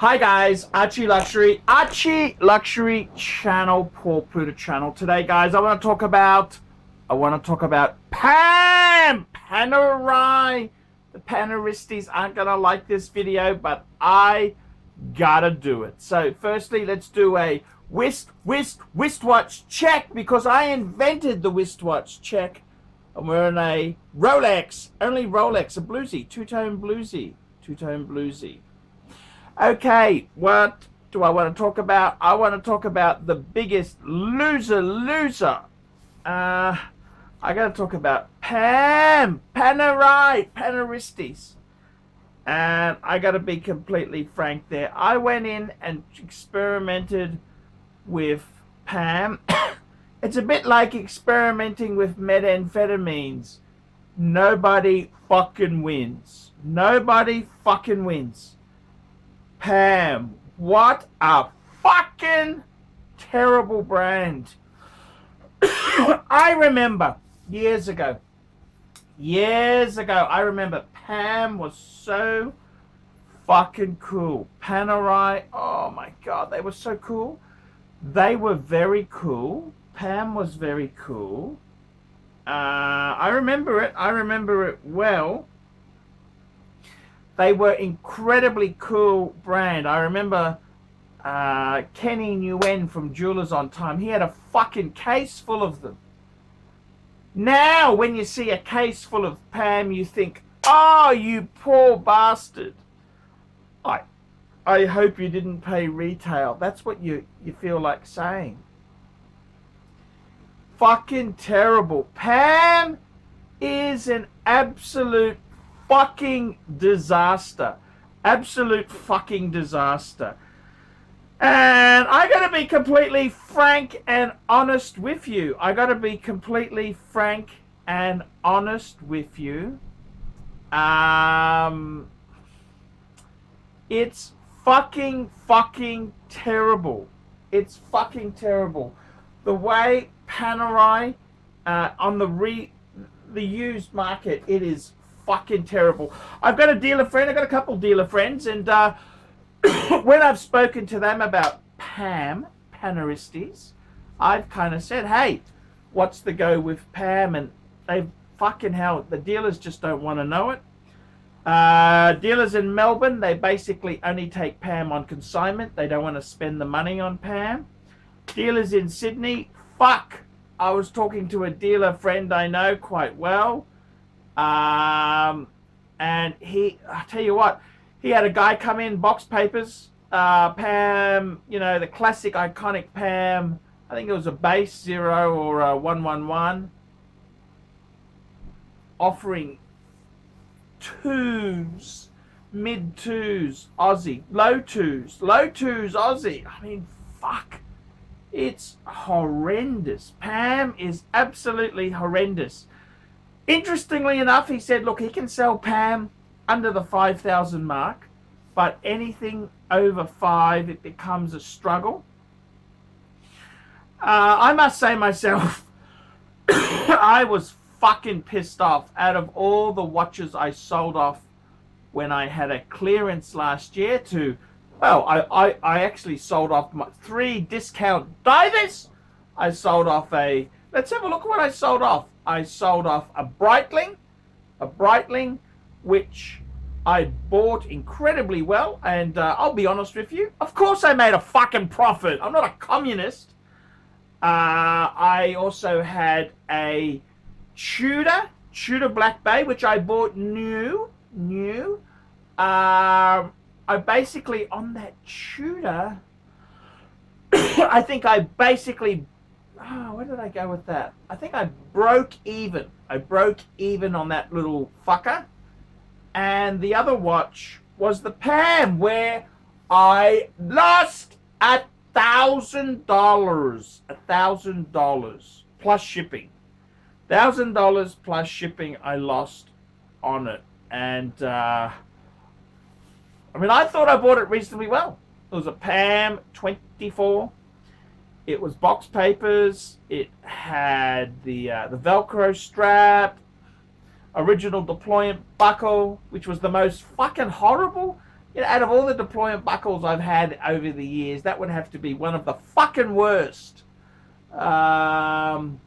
Hi guys, ArchieLuxury channel, Paul Pluta channel. Today guys, I want to talk about Panerai. The Paneristas aren't gonna like this video, but I gotta do it. So firstly, let's do a wristwatch check, because I invented the wristwatch check. I'm wearing a Rolex, only Rolex, a bluesy, two-tone bluesy. Okay, what do I want to talk about? I want to talk about the biggest loser. I got to talk about Panerai, Paneristas. And I got to be completely frank there. I went in and experimented with Pam. It's a bit like experimenting with methamphetamines. Nobody fucking wins. Pam, what a fucking terrible brand. I remember years ago, I remember Pam was so fucking cool. Panerai, oh my god, they were so cool. They were very cool. Pam was very cool. I remember it well. They were incredibly cool brand. I remember Kenny Nguyen from Jewelers on Time. He had a fucking case full of them. Now, when you see a case full of Pam, you think, oh, you poor bastard. I hope you didn't pay retail. That's what you feel like saying. Fucking terrible. Pam is an absolute fucking disaster. Absolute fucking disaster. And I gotta be completely frank and honest with you. It's fucking terrible. It's fucking terrible. The way Panerai on the used market, it is fucking terrible. I've got a dealer friend. I've got a couple dealer friends, and when I've spoken to them about Paneristas, I've kind of said, hey, what's the go with Pam? And they fucking hell, the dealers just don't want to know it. Dealers in Melbourne, they basically only take Pam on consignment. They don't want to spend the money on Pam. Dealers in Sydney, fuck. I was talking to a dealer friend I know quite well. And I tell you what, he had a guy come in, box papers, Pam, you know, the classic iconic Pam. I think it was a base 0 or a 111, offering twos, mid twos Aussie, low twos Aussie. I mean, fuck. It's horrendous. Pam is absolutely horrendous. Interestingly enough, he said, look, he can sell Pam under the 5,000 mark, but anything over 5, it becomes a struggle. I must say myself, I was fucking pissed off. Out of all the watches I sold off when I had a clearance last year to, well, I actually sold off my 3 discount divers. I sold off let's have a look at what I sold off. I sold off a Breitling, which I bought incredibly well, and I'll be honest with you, of course I made a fucking profit. I'm not a communist. I also had a Tudor Black Bay, which I bought new. I basically, on that Tudor, I think I basically, where did I go with that? I think I broke even. On that little fucker. And the other watch was the Pam, where I lost $1,000. $1,000 plus shipping. $1,000 plus shipping I lost on it. And I mean, I thought I bought it reasonably well. It was a Pam 24. It was box papers. It had the Velcro strap, original deployment buckle, which was the most fucking horrible You know, out of all the deployment buckles I've had over the years, that would have to be one of the fucking worst. And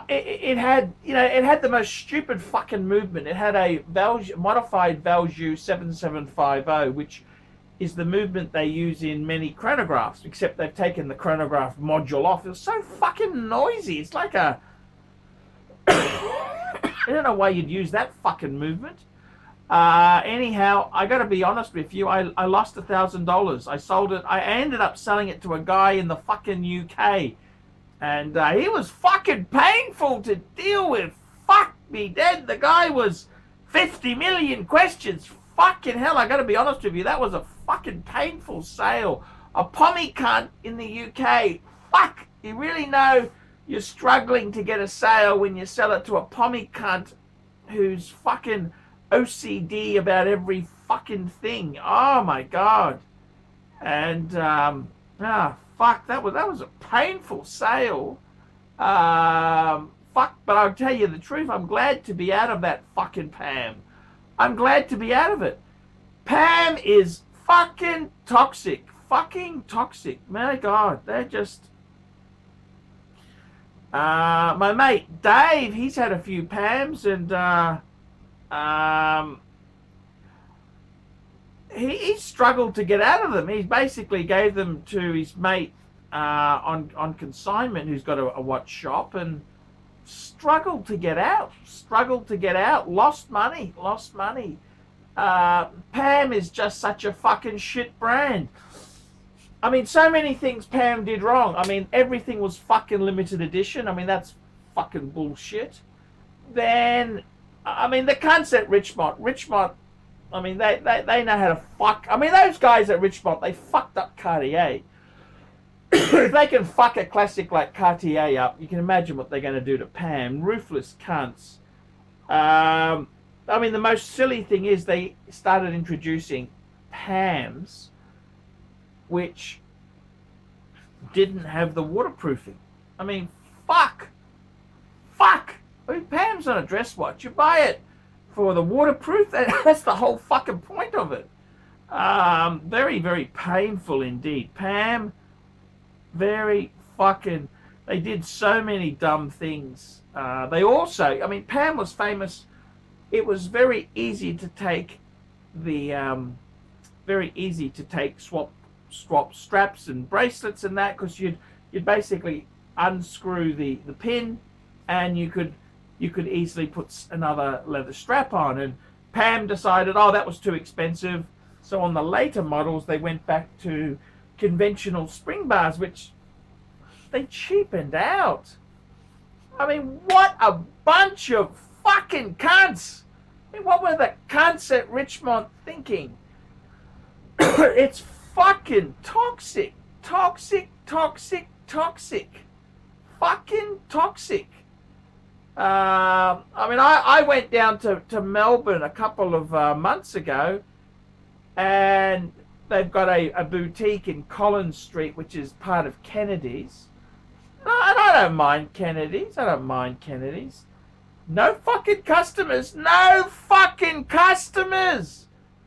it had, you know, it had the most stupid fucking movement. It had a modified Valjoux 7750, which is the movement they use in many chronographs, except they've taken the chronograph module off. It was so fucking noisy. It's like a... I don't know why you'd use that fucking movement. Anyhow, I got to be honest with you. I lost $1,000. I sold it. I ended up selling it to a guy in the fucking UK. And he was fucking painful to deal with. Fuck me dead. The guy was 50 million questions. Fucking hell, I got to be honest with you. That was a fucking painful sale. A pommy cunt in the UK. Fuck. You really know you're struggling to get a sale when you sell it to a pommy cunt who's fucking OCD about every fucking thing. Oh my god. And fuck, that was a painful sale. Fuck, but I'll tell you the truth, I'm glad to be out of that fucking Pam. I'm glad to be out of it. Pam is fucking toxic. Fucking toxic. My god, they're just... my mate Dave, he's had a few Pams, and he struggled to get out of them. He basically gave them to his mate on consignment, who's got a watch shop, and struggled to get out. Lost money. Pam is just such a fucking shit brand. I mean, so many things Pam did wrong. I mean, everything was fucking limited edition. I mean, that's fucking bullshit. Then, I mean, the cunts at Richmond, I mean, they know how to fuck. I mean, those guys at Richmond, they fucked up Cartier. If they can fuck a classic like Cartier up, you can imagine what they're going to do to Pam. Ruthless cunts. I mean, the most silly thing is they started introducing Pams which didn't have the waterproofing. I mean, fuck. I mean, Pam's not a dress watch. You buy it for the waterproof. That's the whole fucking point of it. Very, very painful indeed. Pam, very fucking... They did so many dumb things. They also... I mean, Pam was famous. It was very easy to take the... swap straps and bracelets and that, because you'd basically unscrew the pin, and you could easily put another leather strap on. And Pam decided, oh, that was too expensive, so on the later models they went back to conventional spring bars, which they cheapened out. I mean, what a bunch of fucking cunts. I mean, what were the cunts at Richmond thinking? It's fucking toxic. Fucking toxic. I mean, I went down to Melbourne a couple of months ago, and they've got a boutique in Collins Street, which is part of Kennedy's. And I don't mind Kennedy's. No fucking customers.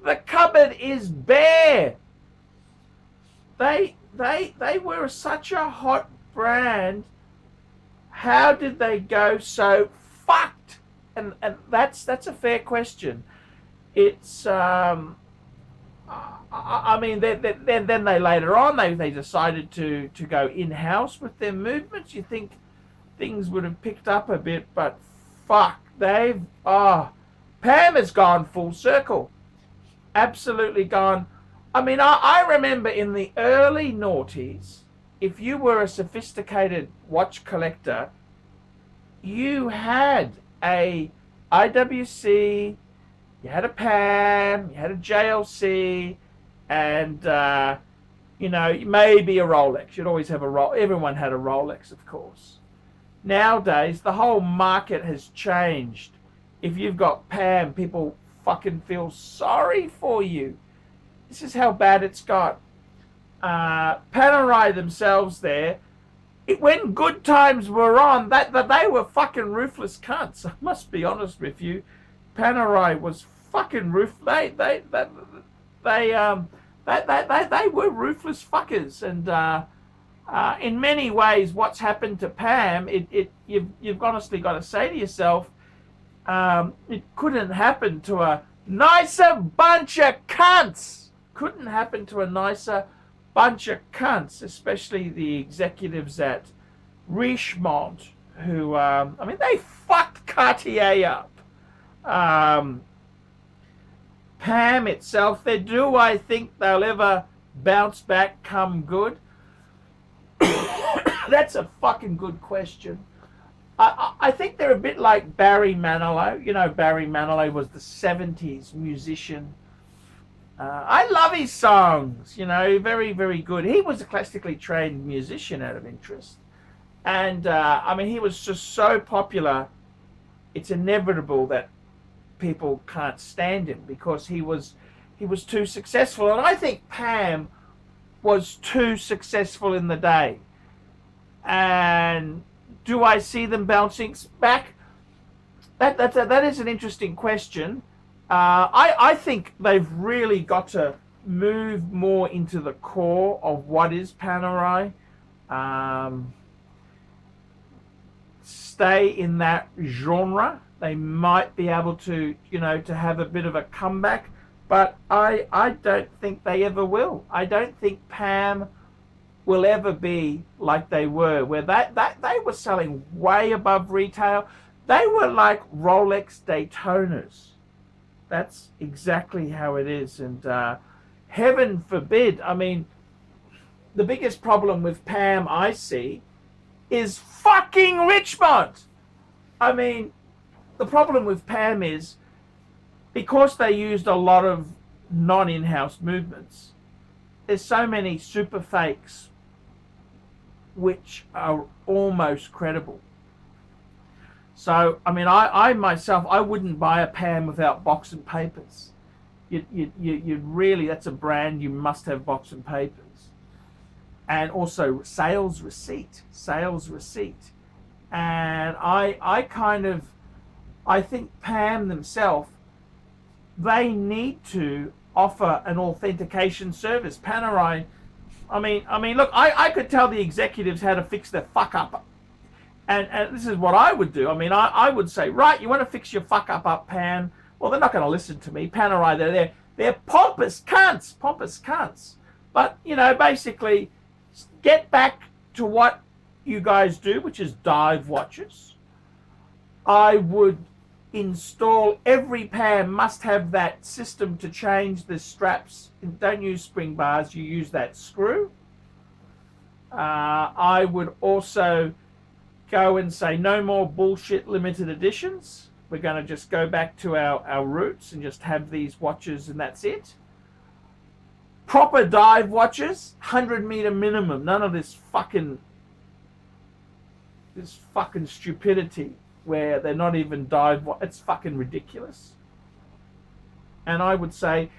The cupboard is bare. They were such a hot brand. How did they go so fucked? And that's a fair question. It's I mean, then they later on they decided to go in-house with their movements. You think things would have picked up a bit, but fuck, Pam has gone full circle. Absolutely gone. I mean, I remember in the early noughties, if you were a sophisticated watch collector, you had a IWC, you had a Pam, you had a JLC, and, you know, maybe a Rolex. You'd always have a Rolex. Everyone had a Rolex, of course. Nowadays, the whole market has changed. If you've got Pam, people fucking feel sorry for you. This is how bad it's got. Panerai themselves there, when good times were on, that they were fucking ruthless cunts. I must be honest with you. Panerai was fucking they were ruthless fuckers. And in many ways, what's happened to Pam, you've honestly got to say to yourself, it couldn't happen to a nicer bunch of cunts. Couldn't happen to a nicer bunch of cunts, especially the executives at Richemont, who, they fucked Cartier up. Pam itself, do I think they'll ever bounce back, come good? That's a fucking good question. I think they're a bit like Barry Manilow. You know, Barry Manilow was the 70s musician. I love his songs, you know, very, very good. He was a classically trained musician out of interest. And, he was just so popular, it's inevitable that people can't stand him because he was too successful. And I think Pam was too successful in the day. And do I see them bouncing back? That is an interesting question. I think they've really got to move more into the core of what is Panerai. Stay in that genre. They might be able to, to have a bit of a comeback, but I don't think they ever will. I don't think Pam will ever be like they were, where they were selling way above retail. They were like Rolex Daytonas. That's exactly how it is. And heaven forbid, the biggest problem with Pam I see is fucking Richemont. The problem with Pam is because they used a lot of non-in-house movements, there's so many super fakes which are almost credible. So, I myself, I wouldn't buy a Pam without box and papers. You really, that's a brand, you must have box and papers. And also sales receipt. And I think Pam themselves, they need to offer an authentication service. Panerai, look, I could tell the executives how to fix their fuck up. And this is what I would do. I would say, right, you want to fix your fuck up, Pam? Well, they're not going to listen to me. Panerai, they're pompous cunts. But, basically, get back to what you guys do, which is dive watches. I would install, every Pam must have that system to change the straps. Don't use spring bars, you use that screw. I would also go and say no more bullshit limited editions. We're going to just go back to our roots and just have these watches and that's it. Proper dive watches, 100-meter minimum. None of this fucking stupidity where they're not even dive. It's fucking ridiculous. And I would say,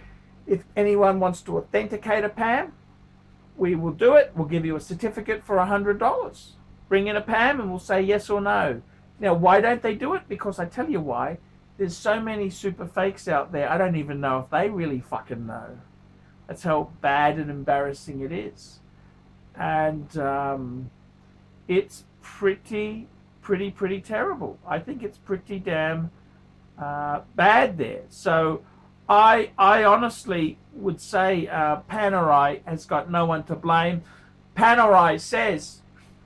if anyone wants to authenticate a Pam, we will do it. We'll give you a certificate for $100. Bring in a Pam and we'll say yes or no. Now, why don't they do it? Because I tell you why. There's so many super fakes out there. I don't even know if they really fucking know. That's how bad and embarrassing it is. And it's pretty terrible. I think it's pretty damn bad there. So I honestly would say Panerai has got no one to blame. Panerai says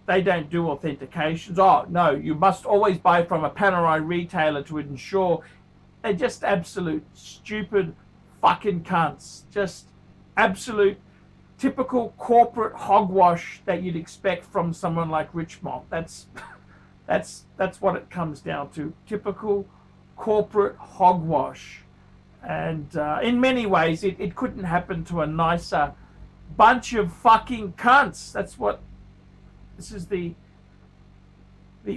they don't do authentications. Oh, no, you must always buy from a Panerai retailer to ensure. They're just absolute stupid fucking cunts. Just absolute typical corporate hogwash that you'd expect from someone like Richemont. That's what it comes down to. Typical corporate hogwash. And in many ways, it couldn't happen to a nicer bunch of fucking cunts. This is the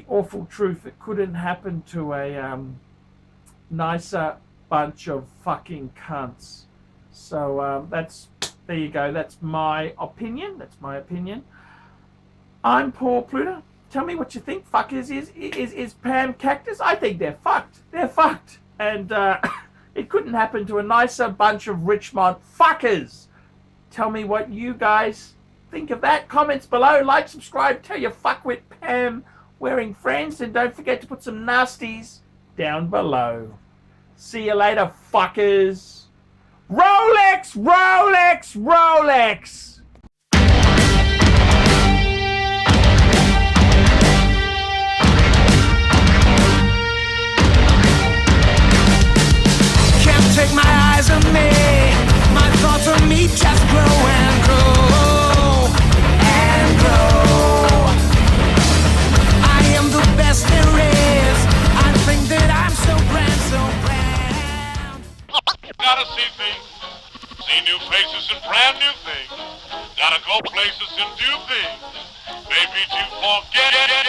awful truth. It couldn't happen to a nicer bunch of fucking cunts. So there you go. That's my opinion. I'm Paul Pluta. Tell me what you think. Fuckers, is Pam Cactus? I think they're fucked. And It couldn't happen to a nicer bunch of Richmond fuckers. Tell me what you guys think of that. Comments below. Like, subscribe, tell your fuckwit Pam wearing friends, and don't forget to put some nasties down below. See you later, fuckers. Rolex, Rolex, Rolex. Take my eyes on me, my thoughts on me just grow and grow and grow. I am the best there is. I think that I'm so grand, so grand. Gotta see things, see new faces and brand new things. Gotta go places and do things. Maybe to forget it.